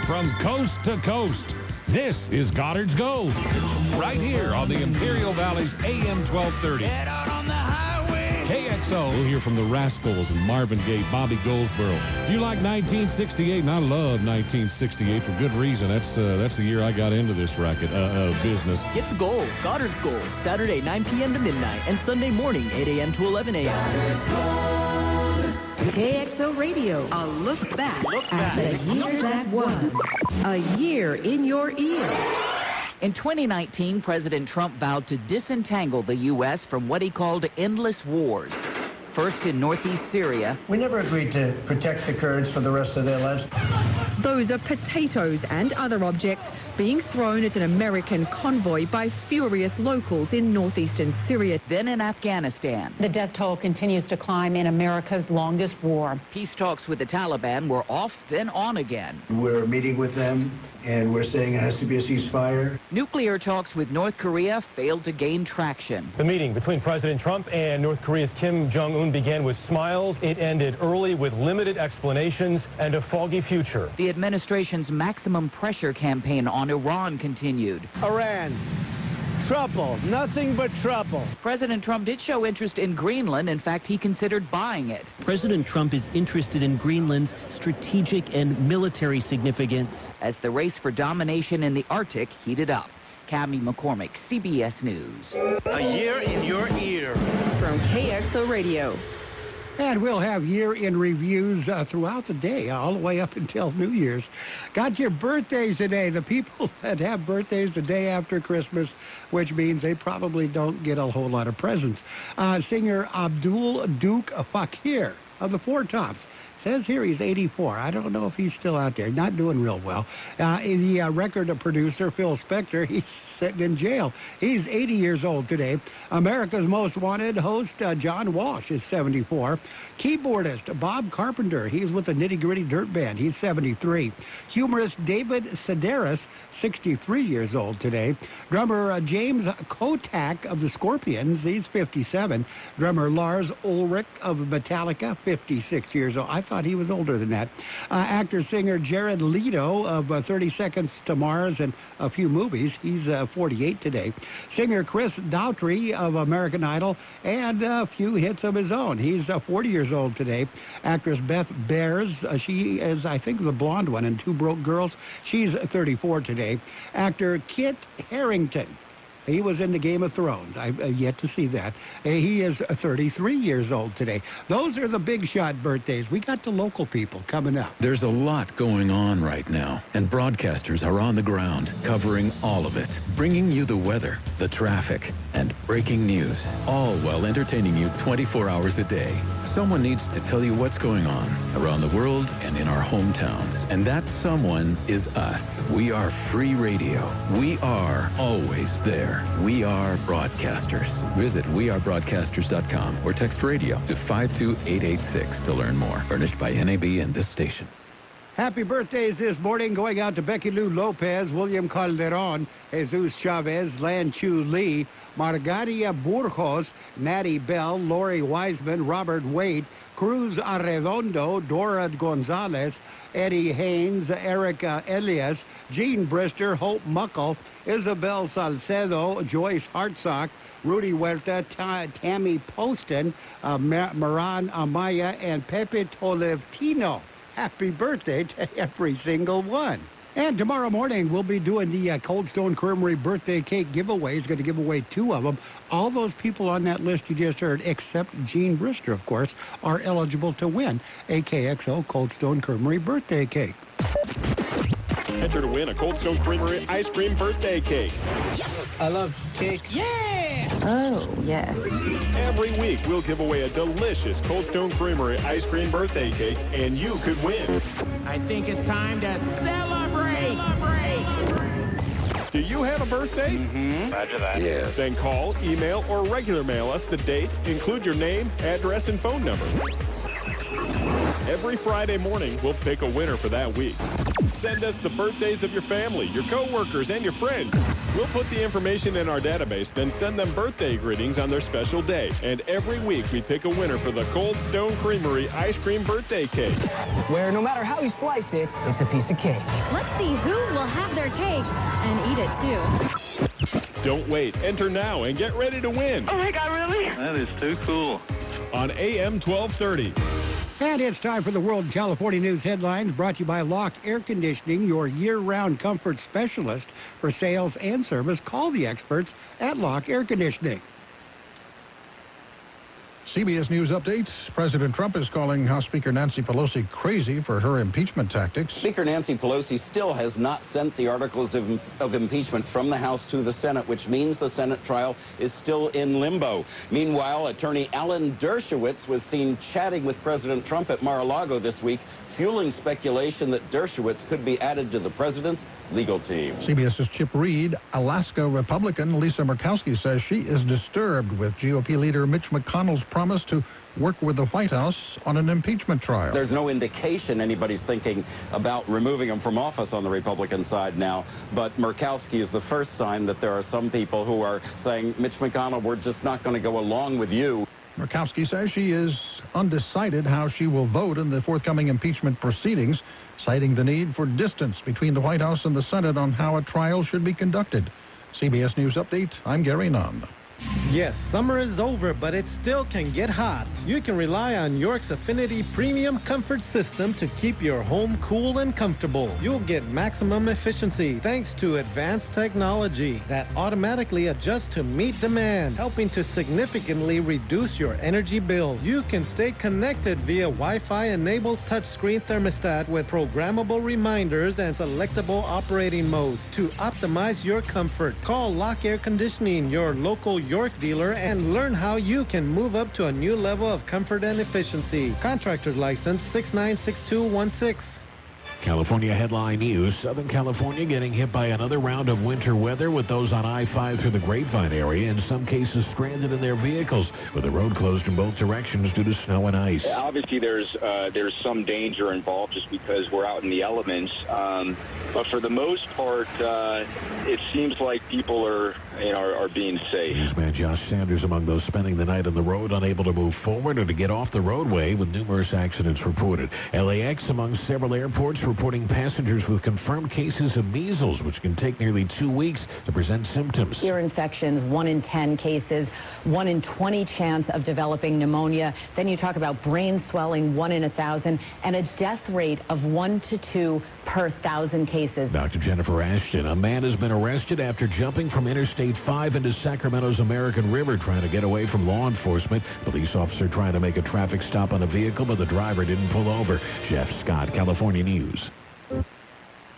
from coast to coast. This is Goddard's Gold, right here on the Imperial Valley's AM 1230. Get out on the highway. KXO. We'll hear from the Rascals and Marvin Gaye, Bobby Goldsboro. If you like 1968, and I love 1968 for good reason. That's the year I got into this racket business. Get the gold. Goddard's Gold. Saturday, 9 p.m. to midnight. And Sunday morning, 8 a.m. to 11 a.m. KXO Radio, a look back at the year that was. A year in your ear. In 2019, President Trump vowed to disentangle the U.S. from what he called endless wars. First in northeast Syria. We never agreed to protect the Kurds for the rest of their lives. Those are potatoes and other objects being thrown at an American convoy by furious locals in northeastern Syria. Then in Afghanistan. The death toll continues to climb in America's longest war. Peace talks with the Taliban were off, then on again. We're meeting with them, and we're saying it has to be a ceasefire. Nuclear talks with North Korea failed to gain traction. The meeting between President Trump and North Korea's Kim Jong-un began with smiles. It ended early with limited explanations and a foggy future. The administration's maximum pressure campaign on Iran continued. Iran. Trouble. Nothing but trouble. President Trump did show interest in Greenland. In fact, he considered buying it. President Trump is interested in Greenland's strategic and military significance. As the race for domination in the Arctic heated up. Cammie McCormick, CBS News. A year in your ear. From KXO Radio. And we'll have year-in reviews throughout the day, all the way up until New Year's. Got your birthdays today. The people that have birthdays the day after Christmas, which means they probably don't get a whole lot of presents. Singer Abdul Duke Fakir of the Four Tops. Says here he's 84. I don't know if he's still out there. Not doing real well. The record producer, Phil Spector, he's sitting in jail. He's 80 years old today. America's Most Wanted host, John Walsh, is 74. Keyboardist Bob Carpenter, he's with the Nitty Gritty Dirt Band. He's 73. Humorist David Sedaris, 63 years old today. Drummer James Kotak of the Scorpions, he's 57. Drummer Lars Ulrich of Metallica, 56 years old. I thought he was older than that. Actor-singer Jared Leto of 30 Seconds to Mars and a few movies. He's 48 today. Singer Chris Daughtry of American Idol and a few hits of his own. He's 40 years old today. Actress Beth Bears, she is, I think, the blonde one in Two Broke Girls. She's 34 today. Actor Kit Harington. He was in the Game of Thrones. I've yet to see that. He is 33 years old today. Those are the big shot birthdays. We got the local people coming up. There's a lot going on right now, and broadcasters are on the ground covering all of it, bringing you the weather, the traffic, and breaking news, all while entertaining you 24 hours a day. Someone needs to tell you what's going on around the world and in our hometowns. And that someone is us. We are free radio. We are always there. We are broadcasters. Visit wearebroadcasters.com or text radio to 52886 to learn more. Furnished by NAB and this station. Happy birthdays this morning going out to Becky Lou Lopez, William Calderon, Jesus Chavez, Lan Chu Lee, Margarita Burgos, Natty Bell, Lori Wiseman, Robert Wade, Cruz Arredondo, Dora Gonzalez, Eddie Haynes, Erica Elias, Jean Brister, Hope Muckle, Isabel Salcedo, Joyce Hartsock, Rudy Huerta, Tammy Poston, Maran Amaya, and Pepe Tolentino. Happy birthday to every single one. And tomorrow morning, we'll be doing the Cold Stone Creamery birthday cake giveaways. Going to give away 2 of them. All those people on that list you just heard, except Jean Brister, of course, are eligible to win a KXO Cold Stone Creamery birthday cake. Enter to win a Cold Stone Creamery ice cream birthday cake. I love cake. Yeah! Oh, yes. Every week, we'll give away a delicious Cold Stone Creamery ice cream birthday cake, and you could win. I think it's time to celebrate. Do you have a birthday? Mm-hmm. Roger that. Yes. Then call, email, or regular mail us the date. Include your name, address, and phone number. Every Friday morning, we'll pick a winner for that week. Send us the birthdays of your family, your coworkers, and your friends. We'll put the information in our database, then send them birthday greetings on their special day. And every week we pick a winner for the Cold Stone Creamery Ice Cream Birthday Cake. Where no matter how you slice it, it's a piece of cake. Let's see who will have their cake and eat it, too. Don't wait. Enter now and get ready to win. Oh, my God, really? That is too cool. On AM 1230. And it's time for the World in California News headlines, brought to you by Locke Air Conditioning, your year-round comfort specialist for sales and service. Call the experts at Locke Air Conditioning. CBS News updates. President Trump is calling House Speaker Nancy Pelosi crazy for her impeachment tactics. Speaker Nancy Pelosi still has not sent the articles of impeachment from the House to the Senate, which means the Senate trial is still in limbo. Meanwhile, attorney Alan Dershowitz was seen chatting with President Trump at Mar-a-Lago this week, fueling speculation that Dershowitz could be added to the president's legal team. CBS's Chip Reed. Alaska Republican Lisa Murkowski says she is disturbed with GOP leader Mitch McConnell's promise to work with the White House on an impeachment trial. There's no indication anybody's thinking about removing him from office on the Republican side now, but Murkowski is the first sign that there are some people who are saying, Mitch McConnell, we're just not going to go along with you. Murkowski says she is undecided how she will vote in the forthcoming impeachment proceedings, citing the need for distance between the White House and the Senate on how a trial should be conducted. CBS News Update, I'm Gary Nunn. Yes, summer is over, but it still can get hot. You can rely on York's Affinity Premium Comfort System to keep your home cool and comfortable. You'll get maximum efficiency thanks to advanced technology that automatically adjusts to meet demand, helping to significantly reduce your energy bill. You can stay connected via Wi-Fi-enabled touchscreen thermostat with programmable reminders and selectable operating modes to optimize your comfort. Call Locke Air Conditioning, your local York dealer, and learn how you can move up to a new level of comfort and efficiency. Contractor's license 696216. California headline news. Southern California getting hit by another round of winter weather, with those on I-5 through the Grapevine area in some cases stranded in their vehicles with the road closed in both directions due to snow and ice. Obviously, there's some danger involved just because we're out in the elements. But for the most part, it seems like people are being safe. Newsman Josh Sanders among those spending the night on the road, unable to move forward or to get off the roadway, with numerous accidents reported. LAX among several airports reporting passengers with confirmed cases of measles, which can take nearly 2 weeks to present symptoms. Ear infections, 1 in 10 cases, 1 in 20 chance of developing pneumonia. Then you talk about brain swelling, 1 in 1,000, and a death rate of 1 to 2 per 1,000 cases. Dr. Jennifer Ashton, a man has been arrested after jumping from Interstate 5 into Sacramento's American River, trying to get away from law enforcement. Police officer trying to make a traffic stop on a vehicle, but the driver didn't pull over. Jeff Scott, California News.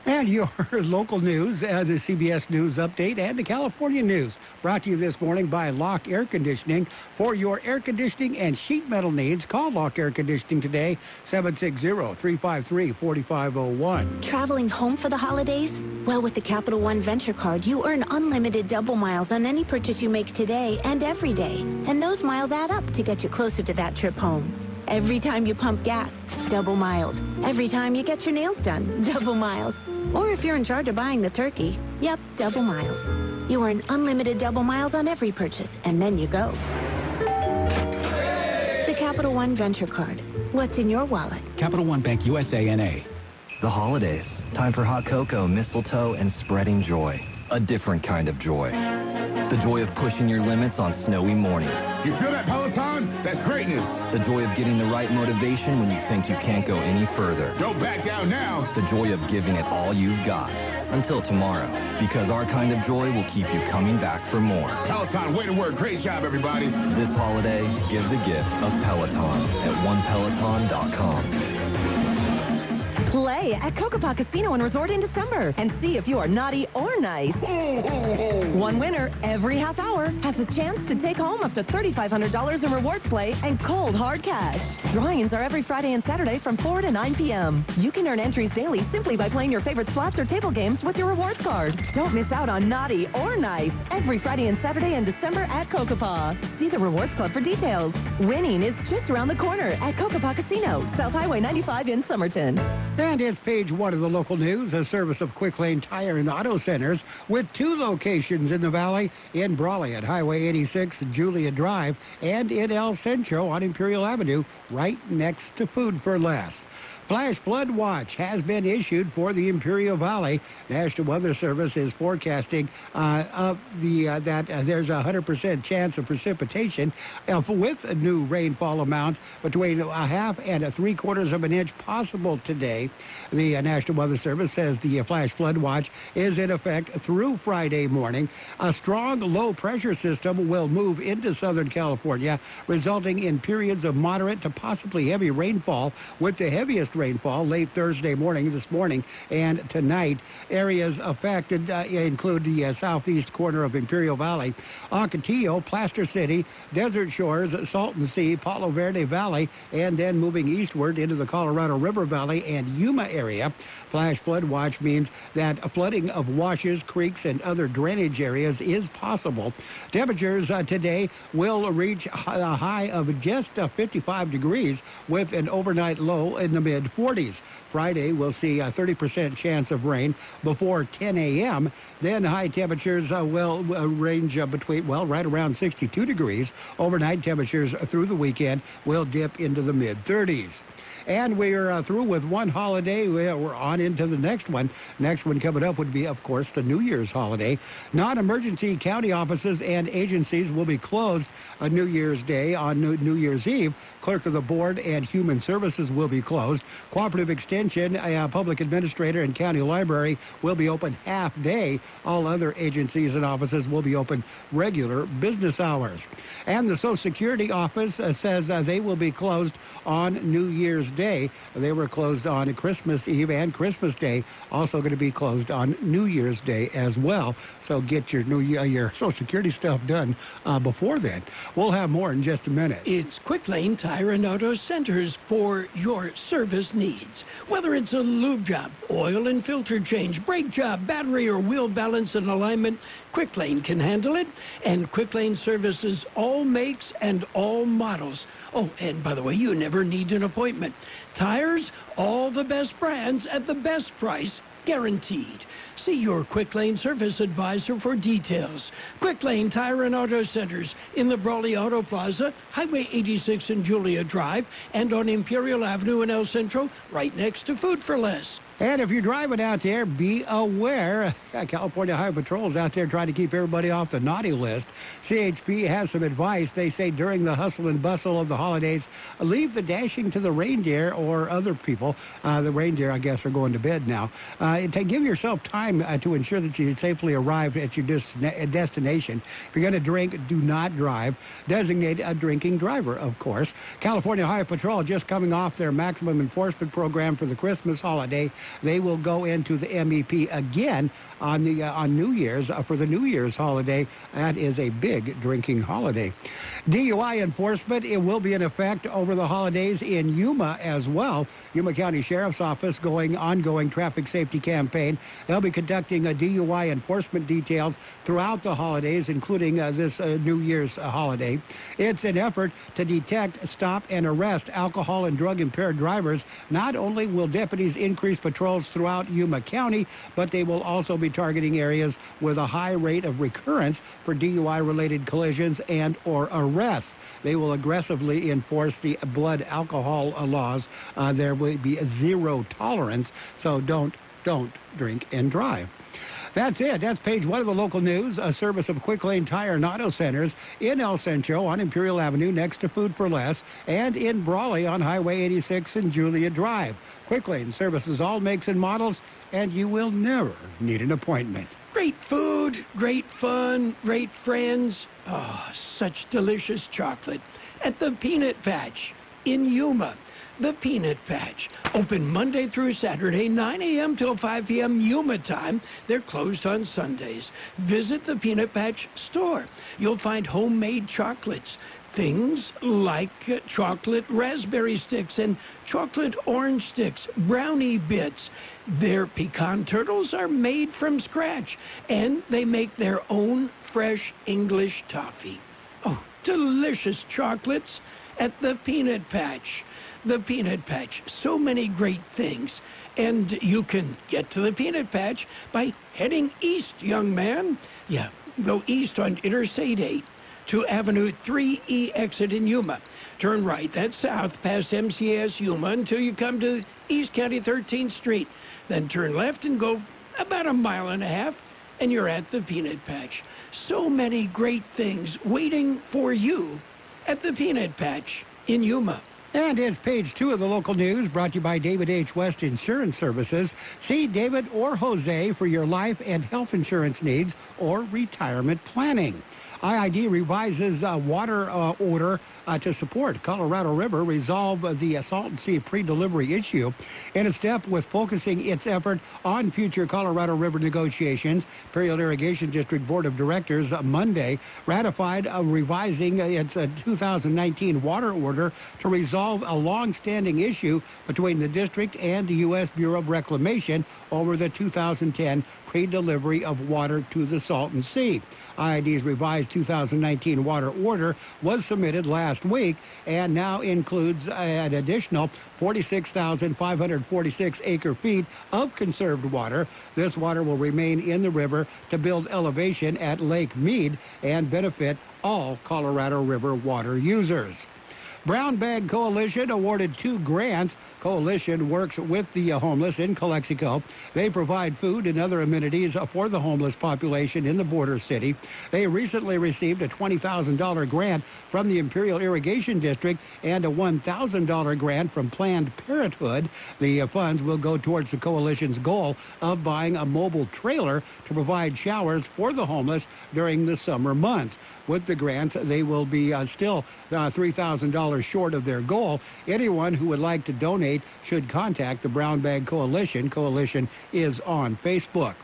And your local news, the CBS News Update, and the California News, brought to you this morning by Locke Air Conditioning. For your air conditioning and sheet metal needs, call Locke Air Conditioning today, 760-353-4501. Traveling home for the holidays? Well, with the Capital One Venture Card, you earn unlimited double miles on any purchase you make today and every day. And those miles add up to get you closer to that trip home. Every time you pump gas, double miles. Every time you get your nails done, double miles. Or if you're in charge of buying the turkey, yep, double miles. You earn unlimited double miles on every purchase, and then you go. The Capital One Venture Card. What's in your wallet? Capital One Bank USA N.A. The holidays. Time for hot cocoa, mistletoe, and spreading joy. A different kind of joy. The joy of pushing your limits on snowy mornings. You feel that, Peloton? That's greatness. The joy of getting the right motivation when you think you can't go any further. Don't back down now. The joy of giving it all you've got. Until tomorrow. Because our kind of joy will keep you coming back for more. Peloton, way to work. Great job, everybody. This holiday, give the gift of Peloton at onepeloton.com. Play at Cocopah Casino and Resort in December and see if you are naughty or nice. One winner every half hour has a chance to take home up to $3,500 in rewards play and cold hard cash. Drawings are every Friday and Saturday from 4 to 9 p.m. You can earn entries daily simply by playing your favorite slots or table games with your rewards card. Don't miss out on Naughty or Nice every Friday and Saturday in December at Kokopah. See the Rewards Club for details. Winning is just around the corner at Kokopah Casino, South Highway 95 in Somerton. And it's page 1 of the local news, a service of Quick Lane Tire and Auto Centers with 2 locations in the valley, in Brawley at Highway 86 Julia Drive and in El Centro on Imperial Avenue, right next to Food for Less. Flash flood watch has been issued for the Imperial Valley. National Weather Service is forecasting that there's a 100% chance of precipitation with new rainfall amounts between 1/2 and 3/4 of an inch possible today. The National Weather Service says the flash flood watch is in effect through Friday morning. A strong low pressure system will move into Southern California, resulting in periods of moderate to possibly heavy rainfall, with the heaviest rainfall late Thursday morning, this morning, and tonight. Areas affected include the southeast corner of Imperial Valley, Ocotillo, Plaster City, Desert Shores, Salton Sea, Palo Verde Valley, and then moving eastward into the Colorado River Valley and Yuma area. Flash flood watch means that flooding of washes, creeks, and other drainage areas is possible. Temperatures today will reach a high of just 55 degrees with an overnight low in the mid-40s. Friday, we'll see a 30% chance of rain before 10 a.m. Then high temperatures will range between, right around 62 degrees. Overnight temperatures through the weekend will dip into the mid-30s. And we're through with one holiday. We're on into the next one. Next one coming up would be, of course, the New Year's holiday. Non-emergency county offices and agencies will be closed on New Year's Day. On New Year's Eve, Clerk of the Board and Human Services will be closed. Cooperative Extension, Public Administrator, and County Library will be open half day. All other agencies and offices will be open regular business hours. And the Social Security Office says they will be closed on New Year's Day. They were closed on Christmas Eve and Christmas Day. Also going to be closed on New Year's Day as well. So get your your Social Security stuff done before then. We'll have more in just a minute. It's Quick Lane Tire and Auto Centers for your service needs. Whether it's a lube job, oil and filter change, brake job, battery or wheel balance and alignment, Quick Lane can handle it. And Quick Lane services all makes and all models. Oh, and by the way, you never need an appointment. Tires, all the best brands at the best price, guaranteed. See your Quick Lane service advisor for details. Quick Lane Tire and Auto Centers in the Brawley Auto Plaza, Highway 86 and Julia Drive, and on Imperial Avenue in El Centro, right next to Food for Less. And if you're driving out there, be aware. California Highway Patrol is out there trying to keep everybody off the naughty list. CHP has some advice. They say during the hustle and bustle of the holidays, leave the dashing to the reindeer or other people. The reindeer, I guess, are going to bed now. To give yourself time to ensure that you safely arrive at your destination. If you're going to drink, do not drive. Designate a drinking driver, of course. California Highway Patrol just coming off their maximum enforcement program for the Christmas holiday. They will go into the MEP again on New Year's for the New Year's holiday. That is a big drinking holiday. DUI enforcement, it will be in effect over the holidays in Yuma as well. Yuma County Sheriff's Office ongoing traffic safety campaign. They'll be conducting DUI enforcement details throughout the holidays, including this New Year's holiday. It's an effort to detect, stop, and arrest alcohol and drug-impaired drivers. Not only will deputies increase patrols throughout Yuma County, but they will also be targeting areas with a high rate of recurrence for DUI-related collisions and or arrests. They will aggressively enforce the blood alcohol laws. There will be a zero tolerance, so don't drink and drive. That's it. That's page 1 of the local news, a service of Quick Lane Tire and Auto Centers in El Centro on Imperial Avenue next to Food for Less, and in Brawley on Highway 86 and Julia Drive. Quick Lane services all makes and models, and you will never need an appointment. Great food, great fun, great friends. Oh, such delicious chocolate at the Peanut Patch in Yuma. The Peanut Patch. Open Monday through Saturday, 9 a.m. till 5 p.m. Yuma time. They're closed on Sundays. Visit the Peanut Patch store. You'll find homemade chocolates. Things like chocolate raspberry sticks and chocolate orange sticks, brownie bits. Their pecan turtles are made from scratch, and they make their own fresh English toffee. Oh, delicious chocolates at the Peanut Patch. The Peanut Patch, so many great things. And you can get to the Peanut Patch by heading east, young man. Yeah, go east on Interstate 8. To Avenue 3E exit in Yuma. Turn right, that's south, past MCS Yuma until you come to East County 13th Street. Then turn left and go about a mile and a half, and you're at the Peanut Patch. So many great things waiting for you at the Peanut Patch in Yuma. And it's page 2 of the local news, brought to you by David H. West Insurance Services. See David or Jose for your life and health insurance needs or retirement planning. IID revises water order to support Colorado River resolve the Salton Sea pre-delivery issue. In a step with focusing its effort on future Colorado River negotiations, Imperial Irrigation District Board of Directors Monday ratified revising its 2019 water order to resolve a long-standing issue between the district and the U.S. Bureau of Reclamation over the 2010 pre-delivery of water to the Salton Sea. IID's revised 2019 water order was submitted last week and now includes an additional 46,546 acre-feet of conserved water. This water will remain in the river to build elevation at Lake Mead and benefit all Colorado River water users. Brown Bag Coalition awarded 2 grants. Coalition works with the homeless in Calexico. They provide food and other amenities for the homeless population in the border city. They recently received a $20,000 grant from the Imperial Irrigation District and a $1,000 grant from Planned Parenthood. The funds will go towards the coalition's goal of buying a mobile trailer to provide showers for the homeless during the summer months. With the grants, they will be still $3,000 short of their goal. Anyone who would like to donate should contact the Brown Bag Coalition. Coalition is on Facebook.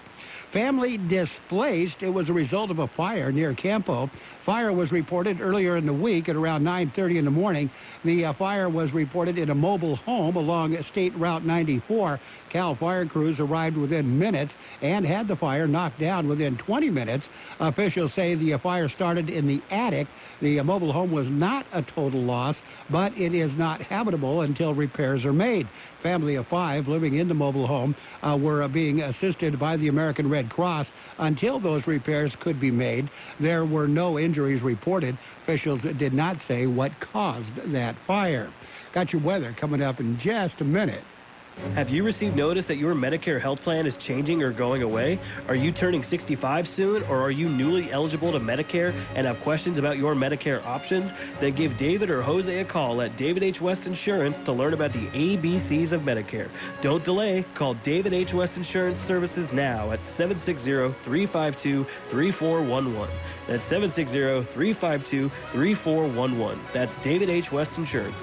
Family displaced. It was a result of a fire near Campo. Fire was reported earlier in the week at around 9:30 in the morning. The fire was reported in a mobile home along State Route 94. Cal fire crews arrived within minutes and had the fire knocked down within 20 minutes. Officials say the fire started in the attic. The mobile home was not a total loss, but it is not habitable until repairs are made. Family of 5 living in the mobile home were being assisted by the American Red Cross until those repairs could be made. There were no injuries reported. Officials did not say what caused that fire. Got your weather coming up in just a minute. Have you received notice that your Medicare health plan is changing or going away? Are you turning 65 soon, or are you newly eligible to Medicare and have questions about your Medicare options? Then give David or Jose a call at David H. West Insurance to learn about the ABCs of Medicare. Don't delay. Call David H. West Insurance Services now at 760-352-3411. That's 760-352-3411. That's David H. West Insurance.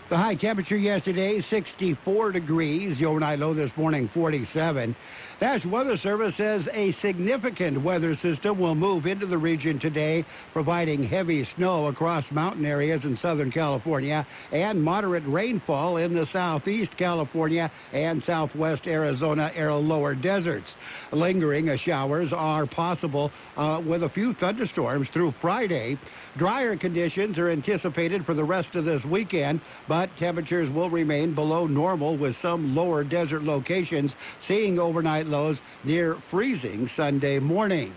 The high temperature yesterday, 64 degrees. The overnight low this morning, 47. National Weather Service says a significant weather system will move into the region today, providing heavy snow across mountain areas in Southern California and moderate rainfall in the southeast California and southwest Arizona lower deserts. Lingering showers are possible with a few thunderstorms through Friday. Drier conditions are anticipated for the rest of this weekend, but temperatures will remain below normal with some lower desert locations seeing overnight lows near freezing Sunday morning.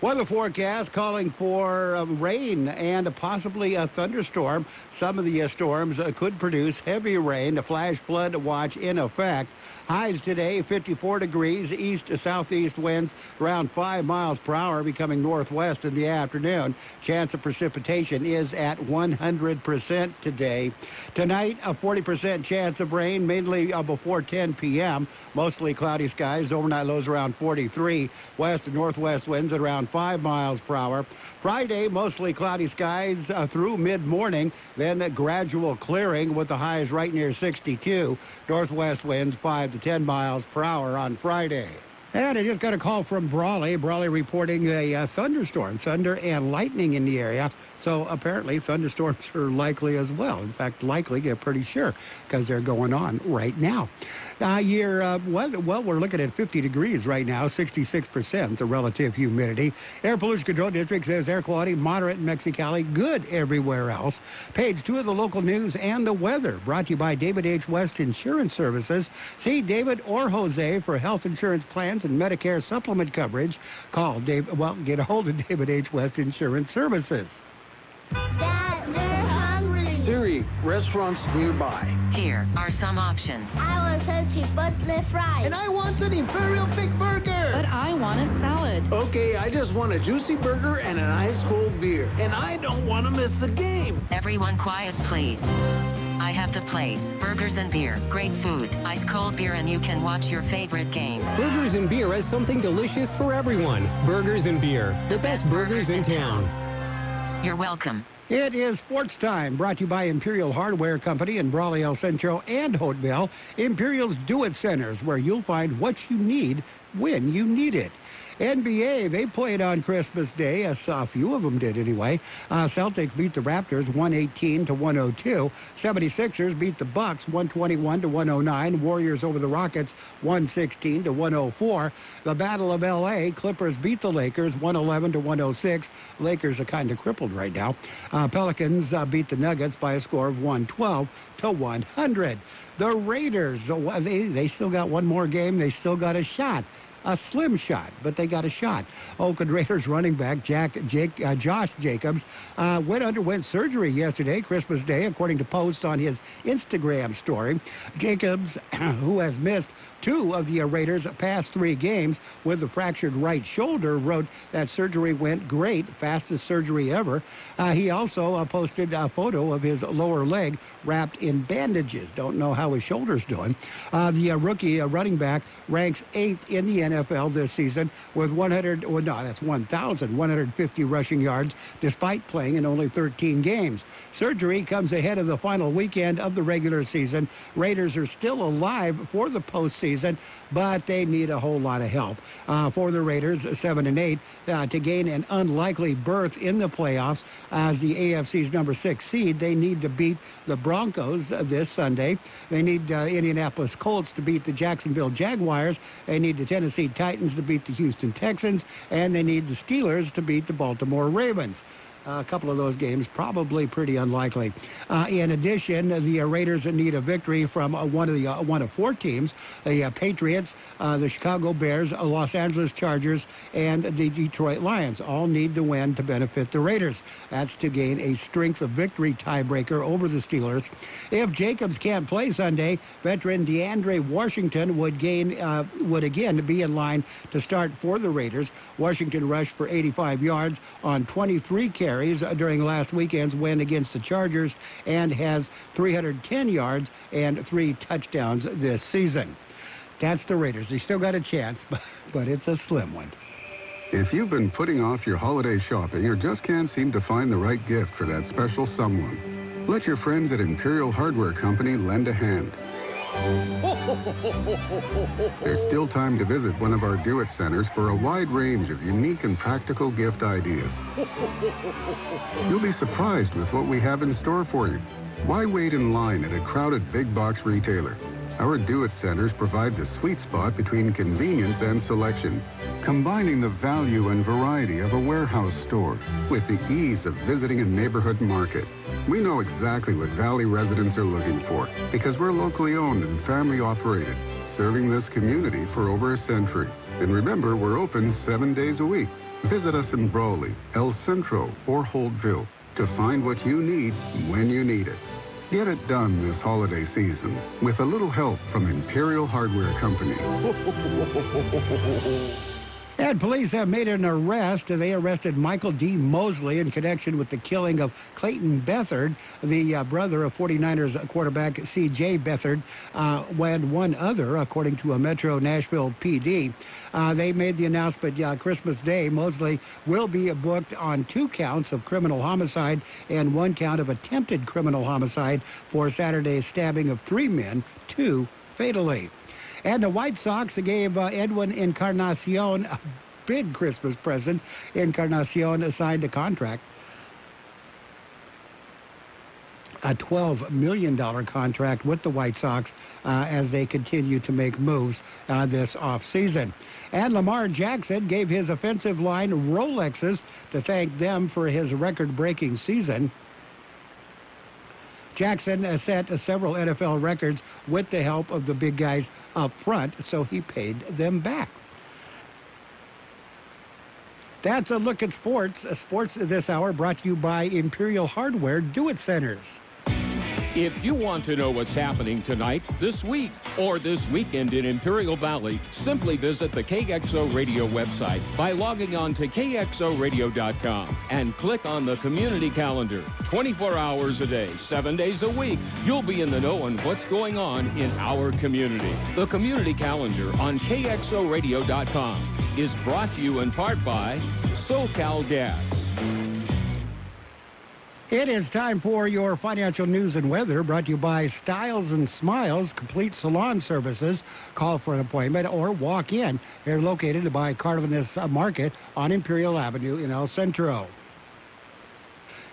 Weather forecast calling for rain and possibly a thunderstorm. Some of the storms could produce heavy rain. A flash flood watch in effect. Highs today, 54 degrees, east to southeast winds around 5 miles per hour, becoming northwest in the afternoon. Chance of precipitation is at 100% today. Tonight, a 40% chance of rain, mainly before 10 p.m. Mostly cloudy skies, overnight lows around 43. West and northwest winds at around 5 miles per hour. Friday, mostly cloudy skies through mid-morning, then a gradual clearing with the highs right near 62. Northwest winds 5 to 10 miles per hour on Friday. And I just got a call from Brawley. Brawley reporting a thunderstorm, thunder and lightning in the area. So apparently thunderstorms are likely as well. In fact, likely, they're pretty sure, because they're going on right now. We're looking at 50 degrees right now, 66% the relative humidity. Air Pollution Control District says air quality moderate in Mexicali, good everywhere else. Page 2 of the local news and the weather, brought to you by David H. West Insurance Services. See David or Jose for health insurance plans and Medicare supplement coverage. Get a hold of David H. West Insurance Services. Dad, they're hungry. Siri, restaurants nearby. Here are some options. I want some chipotle fries. And I want an Imperial Thick Burger. But I want a salad. Okay, I just want a juicy burger and an ice cold beer. And I don't want to miss the game. Everyone quiet, please. I have the place. Burgers and beer. Great food. Ice cold beer, and you can watch your favorite game. Burgers and Beer has something delicious for everyone. Burgers and Beer. The best burgers in town. You're welcome. It is sports time, brought to you by Imperial Hardware Company in Brawley, El Centro, and Hoteville. Imperial's Do-It Centers, where you'll find what you need when you need it. NBA, they played on Christmas Day. A few of them did anyway. Celtics beat the Raptors 118-102. 76ers beat the Bucks 121-109. Warriors over the Rockets 116-104. The Battle of L.A., Clippers beat the Lakers 111-106. Lakers are kind of crippled right now. Pelicans beat the Nuggets by a score of 112-100. The Raiders, they still got one more game. They still got a shot. A slim shot, but they got a shot. Oakland Raiders running back Josh Jacobs underwent surgery yesterday, Christmas Day, according to posts on his Instagram story. Jacobs, who has missed 2 of the Raiders' past 3 games with a fractured right shoulder, wrote that surgery went great, fastest surgery ever. He also posted a photo of his lower leg wrapped in bandages. Don't know how his shoulder's doing. The rookie running back ranks 8th in the NFL this season with 1,150 rushing yards, despite playing in only 13 games. Surgery comes ahead of the final weekend of the regular season. Raiders are still alive for the postseason, but they need a whole lot of help. For the Raiders, 7-8, to gain an unlikely berth in the playoffs as the AFC's number 6 seed, they need to beat the Broncos this Sunday. They need Indianapolis Colts to beat the Jacksonville Jaguars. They need the Tennessee Titans to beat the Houston Texans, and they need the Steelers to beat the Baltimore Ravens. A couple of those games probably pretty unlikely. In addition, the Raiders need a victory from one of 4 teams: the Patriots, the Chicago Bears, Los Angeles Chargers, and the Detroit Lions. All need to win to benefit the Raiders. That's to gain a strength of victory tiebreaker over the Steelers. If Jacobs can't play Sunday, veteran DeAndre Washington would again be in line to start for the Raiders. Washington rushed for 85 yards on 23 carries during last weekend's win against the Chargers and has 310 yards and 3 touchdowns this season. That's the Raiders. They still got a chance, but it's a slim one. If you've been putting off your holiday shopping or just can't seem to find the right gift for that special someone, let your friends at Imperial Hardware Company lend a hand. There's still time to visit one of our Do-It Centers for a wide range of unique and practical gift ideas. You'll be surprised with what we have in store for you. Why wait in line at a crowded big box retailer? Our Do-It Centers provide the sweet spot between convenience and selection, combining the value and variety of a warehouse store with the ease of visiting a neighborhood market. We know exactly what Valley residents are looking for because we're locally owned and family operated, serving this community for over a century. And remember, we're open 7 days a week. Visit us in Brawley, El Centro, or Holtville to find what you need when you need it. Get it done this holiday season with a little help from Imperial Hardware Company. And police have made an arrest. They arrested Michael D. Mosley in connection with the killing of Clayton Beathard, the brother of 49ers quarterback C.J. Beathard, and one other, according to a Metro Nashville PD. They made the announcement Christmas Day. Mosley will be booked on 2 counts of criminal homicide and 1 count of attempted criminal homicide for Saturday's stabbing of 3 men, 2 fatally. And the White Sox gave Edwin Encarnacion a big Christmas present. Encarnacion signed a contract, a $12 million contract with the White Sox as they continue to make moves this offseason. And Lamar Jackson gave his offensive line Rolexes to thank them for his record-breaking season. Jackson set several NFL records with the help of the big guys up front, so he paid them back. That's a look at sports. Sports this hour brought to you by Imperial Hardware Do-It Centers. If you want to know what's happening tonight, this week, or this weekend in Imperial Valley, simply visit the Kxo Radio website by logging on to kxoradio.com and click on the community calendar. 24 hours a day, 7 days a week, you'll be in the know on what's going on in our community. The community calendar on kxoradio.com is brought to you in part by SoCal Gas. It is time for your financial news and weather, brought to you by Styles and Smiles, complete salon services. Call for an appointment or walk in. They're located by Cardenas Market on Imperial Avenue in El Centro.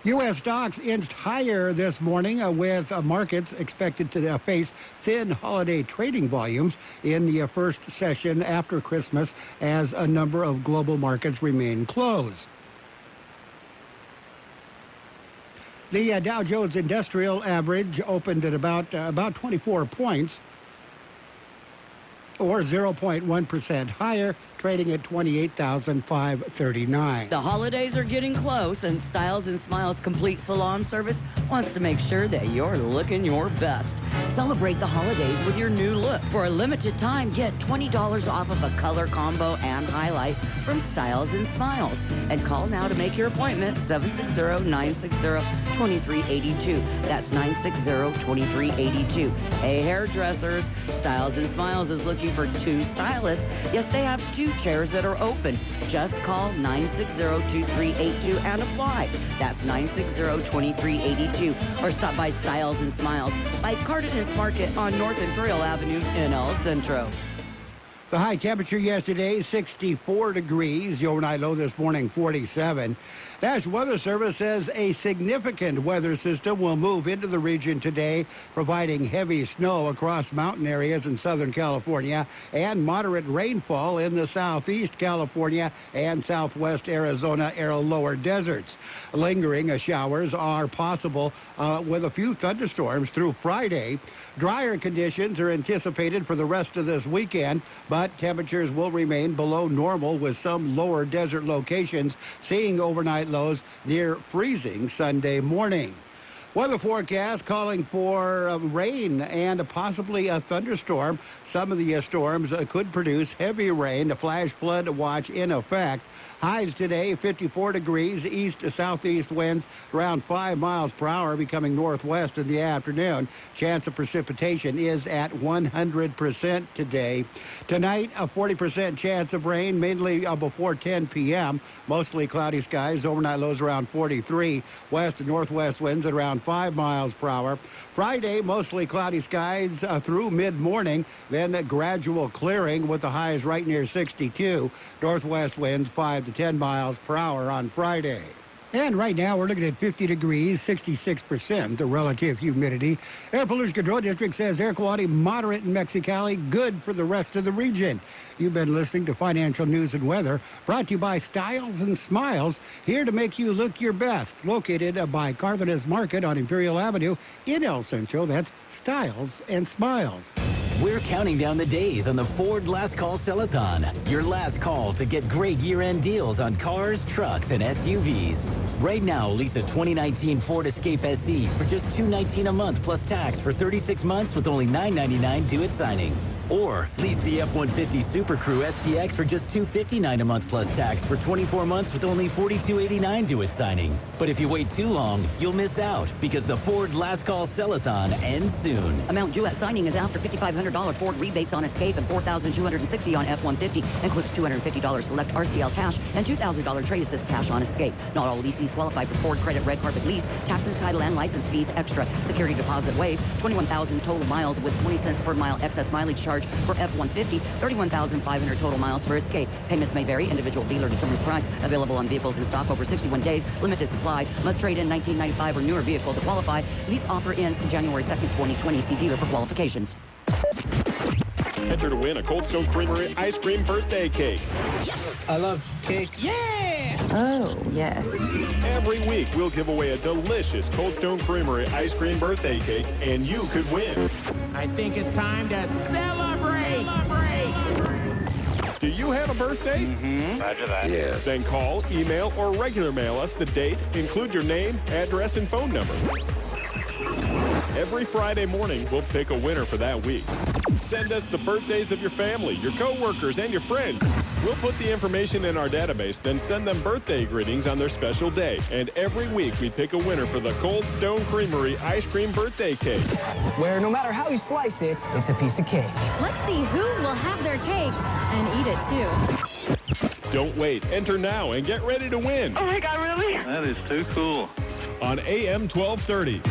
U.S. stocks inched higher this morning with markets expected to face thin holiday trading volumes in the first session after Christmas as a number of global markets remain closed. The Dow Jones Industrial Average opened at about 24 points, or 0.1% higher, trading at 28,539. The holidays are getting close, and Styles and Smiles Complete Salon Service wants to make sure that you're looking your best. Celebrate the holidays with your new look. For a limited time, get $20 off of a color combo and highlight from Styles and Smiles. And call now to make your appointment, 760-960-2382. That's 960-2382. Hey, hairdressers, Styles and Smiles is looking for 2 stylists. Yes, they have 2 chairs that are open. Just call 960-2382 and apply. That's 960-2382. Or stop by Styles and Smiles by Cardenas Market on North Imperial Avenue in El Centro. The high temperature yesterday, 64 degrees. The overnight low this morning, 47. National Weather Service says a significant weather system will move into the region today, providing heavy snow across mountain areas in Southern California and moderate rainfall in the southeast California and southwest Arizona lower deserts. Lingering showers are possible with a few thunderstorms through Friday. Drier conditions are anticipated for the rest of this weekend, but temperatures will remain below normal with some lower desert locations seeing overnight lows near freezing Sunday morning. Weather forecast calling for rain and possibly a thunderstorm. Some of the storms could produce heavy rain. A flash flood watch in effect. Highs today, 54 degrees, east to southeast winds around 5 miles per hour, becoming northwest in the afternoon. Chance of precipitation is at 100% today. Tonight, a 40% chance of rain, mainly before 10 p.m. Mostly cloudy skies, overnight lows around 43. West and northwest winds at around 5 miles per hour. Friday, mostly cloudy skies through mid-morning, then a gradual clearing with the highs right near 62. Northwest winds 5 to 10 miles per hour on Friday. And right now, we're looking at 50 degrees, 66% the relative humidity. Air Pollution Control District says air quality moderate in Mexicali, good for the rest of the region. You've been listening to Financial News and Weather, brought to you by Styles and Smiles, here to make you look your best. Located by Cardenas Market on Imperial Avenue in El Centro. That's Styles and Smiles. We're counting down the days on the Ford Last Call Sell-A-thon. Your last call to get great year-end deals on cars, trucks, and SUVs. Right now, lease a 2019 Ford Escape SE for just $219 a month plus tax for 36 months with only $999 due at signing. Or lease the F-150 Super Crew STX for just $259 a month plus tax for 24 months with only $42.89 due at signing. But if you wait too long, you'll miss out because the Ford Last Call Sell-a-thon ends soon. Amount due at signing is after $5,500 Ford rebates on Escape and $4,260 on F-150. Includes $250 select RCL cash and $2,000 trade assist cash on Escape. Not all leases qualify for Ford Credit Red Carpet Lease. Taxes, title, and license fees extra. Security deposit waived. 21,000 total miles with 20 cents per mile excess mileage charge for F-150. 31,500 total miles for Escape. Payments may vary. Individual dealer determines price. Available on vehicles in stock over 61 days. Limited supply. Must trade in 1995 or newer vehicle to qualify. Lease offer ends January 2nd, 2020. See dealer for qualifications. Enter to win a Cold Stone Creamery ice cream birthday cake. I love cake. Yeah! Oh, yes. Every week, we'll give away a delicious Cold Stone Creamery ice cream birthday cake, and you could win. I think it's time to celebrate! Do you have a birthday? Mm-hmm. Roger that. Yes. Then call, email, or regular mail us the date, include your name, address, and phone number. Every Friday morning, we'll pick a winner for that week. Send us the birthdays of your family, your coworkers, and your friends. We'll put the information in our database, then send them birthday greetings on their special day. And every week, we pick a winner for the Cold Stone Creamery ice cream birthday cake. Where no matter how you slice it, it's a piece of cake. Let's see who will have their cake and eat it, too. Don't wait. Enter now and get ready to win. Oh, my God, really? That is too cool. On AM 1230.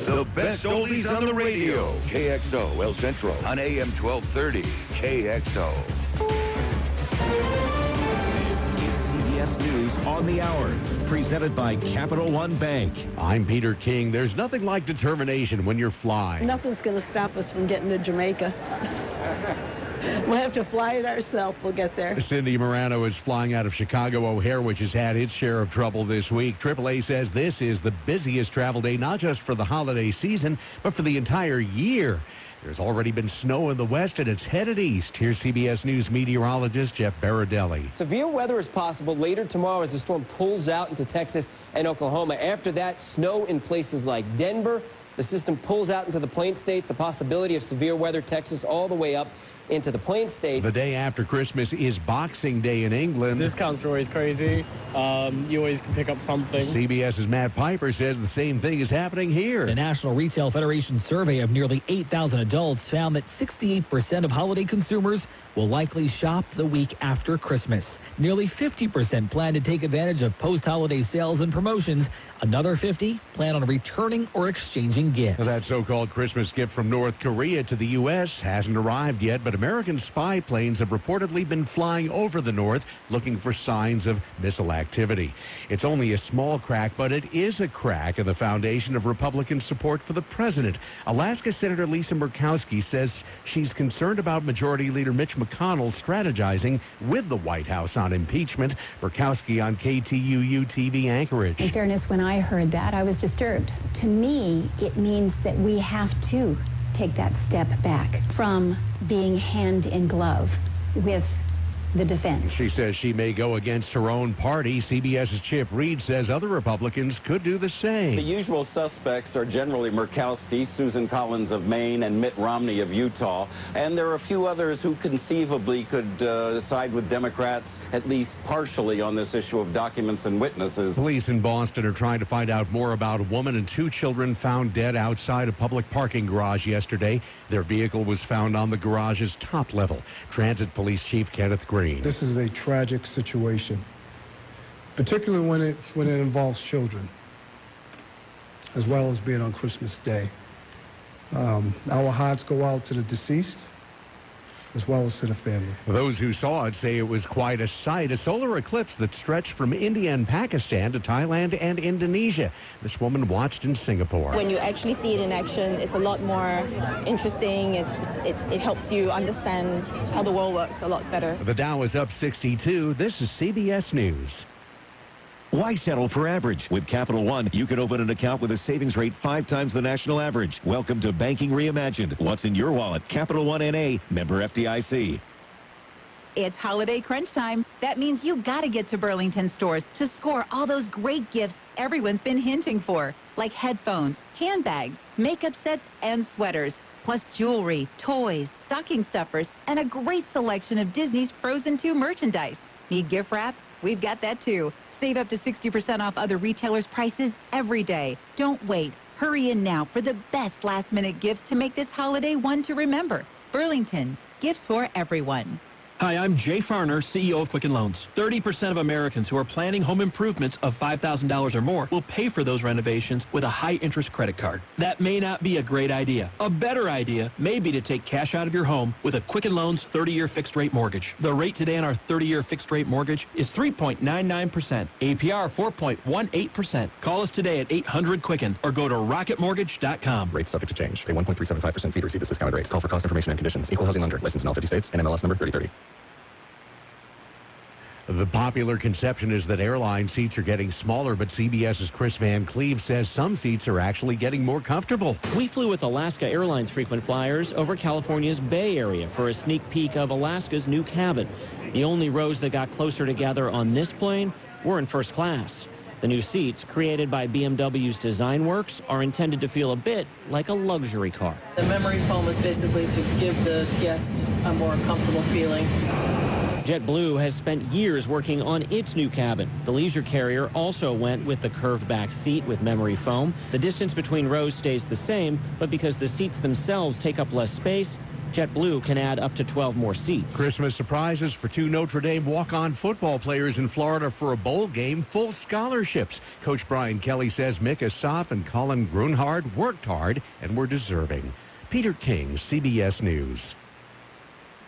The best oldies on the radio. KXO, El Centro, on AM 1230. KXO. CBS News on the Hour, presented by Capital One Bank. I'm Peter King. There's nothing like determination when you're flying. Nothing's going to stop us from getting to Jamaica. We'll have to fly it ourselves. We'll get there. Cindy Morano is flying out of Chicago O'Hare, which has had its share of trouble this week. AAA says this is the busiest travel day, not just for the holiday season, but for the entire year. There's already been snow in the west, and it's headed east. Here's CBS News meteorologist Jeff Baradelli. Severe weather is possible later tomorrow as the storm pulls out into Texas and Oklahoma. After that, snow in places like Denver. The system pulls out into the Plain States. The possibility of severe weather, Texas, all the way up into the Plain States. The day after Christmas is Boxing Day in England. Discount store is crazy. You always can pick up something. CBS's Matt Piper says the same thing is happening here. The National Retail Federation survey of nearly 8,000 adults found that 68% of holiday consumers will likely shop the week after Christmas. Nearly 50% plan to take advantage of post-holiday sales and promotions. Another 50 plan on returning or exchanging gifts. That so-called Christmas gift from North Korea to the U.S. hasn't arrived yet, but American spy planes have reportedly been flying over the North looking for signs of missile activity. It's only a small crack, but it is a crack in the foundation of Republican support for the president. Alaska Senator Lisa Murkowski says she's concerned about Majority Leader Mitch McConnell strategizing with the White House on impeachment. Murkowski on KTUU TV Anchorage. In fairness, when I heard that, I was disturbed. To me, it means that we have to take that step back from being hand in glove with the defense. She says she may go against her own party. CBS's Chip Reed says other Republicans could do the same. The usual suspects are generally Murkowski, Susan Collins of Maine, and Mitt Romney of Utah. And there are a few others who conceivably could side with Democrats, at least partially, on this issue of documents and witnesses. Police in Boston are trying to find out more about a woman and two children found dead outside a public parking garage yesterday. Their vehicle was found on the garage's top level. Transit Police Chief Kenneth Green. This is a tragic situation, particularly when it involves children, as well as being on Christmas Day. Our hearts go out to the deceased, as well as to the family. Those who saw it say it was quite a sight, a solar eclipse that stretched from India and Pakistan to Thailand and Indonesia. This woman watched in Singapore. When you actually see it in action, it's a lot more interesting. It helps you understand how the world works a lot better. The Dow is up 62. This is CBS News. Why settle for average? With Capital One, you can open an account with a savings rate 5 times the national average. Welcome to Banking Reimagined. What's in your wallet? Capital One N.A., member FDIC. It's holiday crunch time. That means you gotta get to Burlington stores to score all those great gifts everyone's been hinting for, like headphones, handbags, makeup sets, and sweaters. plus jewelry, toys, stocking stuffers, and a great selection of Disney's Frozen 2 merchandise. Need gift wrap? We've got that too. Save up to 60% off other retailers' prices every day. Don't wait. Hurry in now for the best last-minute gifts to make this holiday one to remember. Burlington, gifts for everyone. Hi, I'm Jay Farner, CEO of Quicken Loans. 30% of Americans who are planning home improvements of $5,000 or more will pay for those renovations with a high-interest credit card. That may not be a great idea. A better idea may be to take cash out of your home with a Quicken Loans 30-year fixed-rate mortgage. The rate today on our 30-year fixed-rate mortgage is 3.99%, APR 4.18%. Call us today at 800-QUICKEN or go to rocketmortgage.com. Rates subject to change. Pay 1.375% fee to receive this discounted rate. Call for cost information and conditions. Equal housing lender. Licensed in all 50 states. NMLS number 3030. The popular conception is that airline seats are getting smaller, but CBS's Chris Van Cleve says some seats are actually getting more comfortable. We flew with Alaska Airlines frequent flyers over California's Bay Area for a sneak peek of Alaska's new cabin. The only rows that got closer together on this plane were in first class. The new seats, created by BMW's Design Works, are intended to feel a bit like a luxury car. The memory foam is basically to give the guest a more comfortable feeling. JetBlue has spent years working on its new cabin. The leisure carrier also went with the curved back seat with memory foam. The distance between rows stays the same, but because the seats themselves take up less space, JetBlue can add up to 12 more seats. Christmas surprises for two Notre Dame walk-on football players in Florida for a bowl game, full scholarships. Coach Brian Kelly says Mick Assaf and Colin Grunhard worked hard and were deserving. Peter King, CBS News.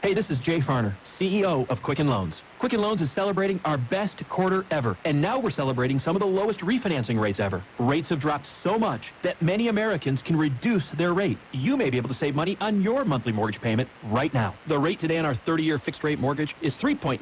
Hey, this is Jay Farner, CEO of Quicken Loans. Quicken Loans is celebrating our best quarter ever, and now we're celebrating some of the lowest refinancing rates ever. Rates have dropped so much that many Americans can reduce their rate. You may be able to save money on your monthly mortgage payment right now. The rate today on our 30-year fixed-rate mortgage is 3.99%,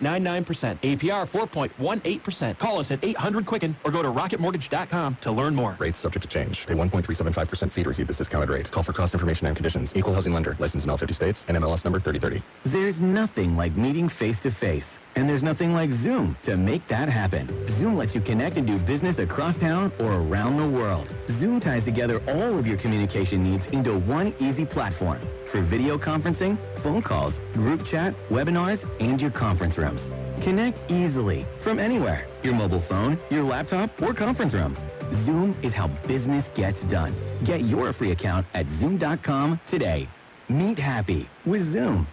APR 4.18%. Call us at 800-QUICKEN or go to rocketmortgage.com to learn more. Rates subject to change. Pay 1.375% fee to receive this discounted rate. Call for cost information and conditions. Equal housing lender. Licensed in all 50 states. NMLS number 3030. There's nothing like meeting face-to-face. And there's nothing like Zoom to make that happen. Zoom lets you connect and do business across town or around the world. Zoom ties together all of your communication needs into one easy platform for video conferencing, phone calls, group chat, webinars, and your conference rooms. Connect easily from anywhere, your mobile phone, your laptop, or conference room. Zoom is how business gets done. Get your free account at Zoom.com today. Meet happy with Zoom.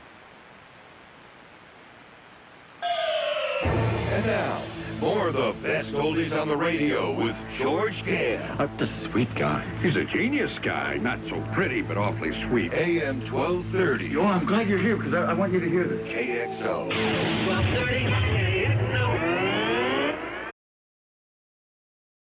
And now, more of the best oldies on the radio with George Gale. What a sweet guy. He's a genius guy. Not so pretty, but awfully sweet. AM 1230. Oh, I'm glad you're here, because I want you to hear this. KXO. 1230.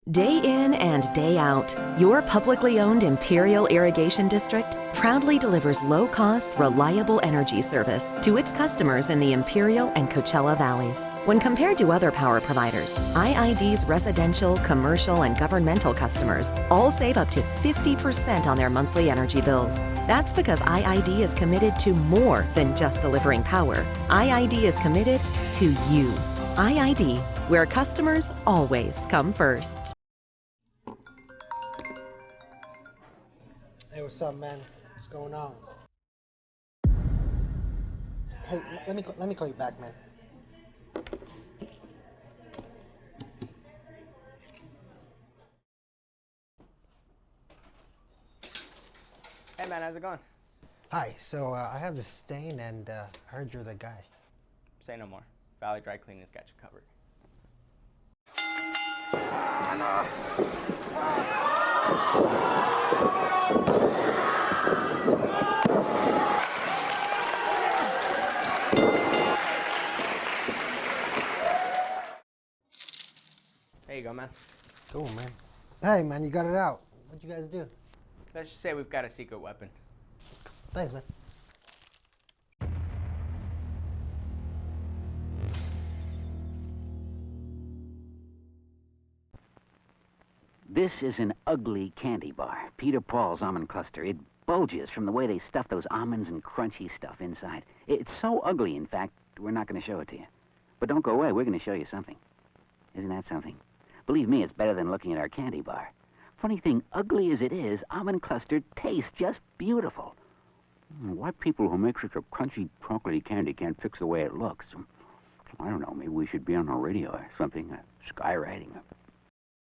Day in and day out, your publicly owned Imperial Irrigation District proudly delivers low-cost, reliable energy service to its customers in the Imperial and Coachella Valleys. When compared to other power providers, IID's residential, commercial, and governmental customers all save up to 50% on their monthly energy bills. That's because IID is committed to more than just delivering power. IID is committed to you. IID, where customers always come first. Hey, what's up, man? What's going on? Hey, let me call you back, man. Hey, man, how's it going? Hi. So I have this stain, and I heard you're the guy. Say no more. Valley Dry Cleaning's got you covered. There you go, man. Cool, man. Hey, man, you got it out. What'd you guys do? Let's just say we've got a secret weapon. Thanks, man. This is an ugly candy bar, Peter Paul's almond cluster. It bulges from the way they stuff those almonds and crunchy stuff inside. It's so ugly, in fact, we're not going to show it to you. But don't go away, we're going to show you something. Isn't that something? Believe me, it's better than looking at our candy bar. Funny thing, ugly as it is, almond cluster tastes just beautiful. Why people who make such a crunchy, chocolatey candy can't fix the way it looks? I don't know, maybe we should be on the radio or something, skywriting.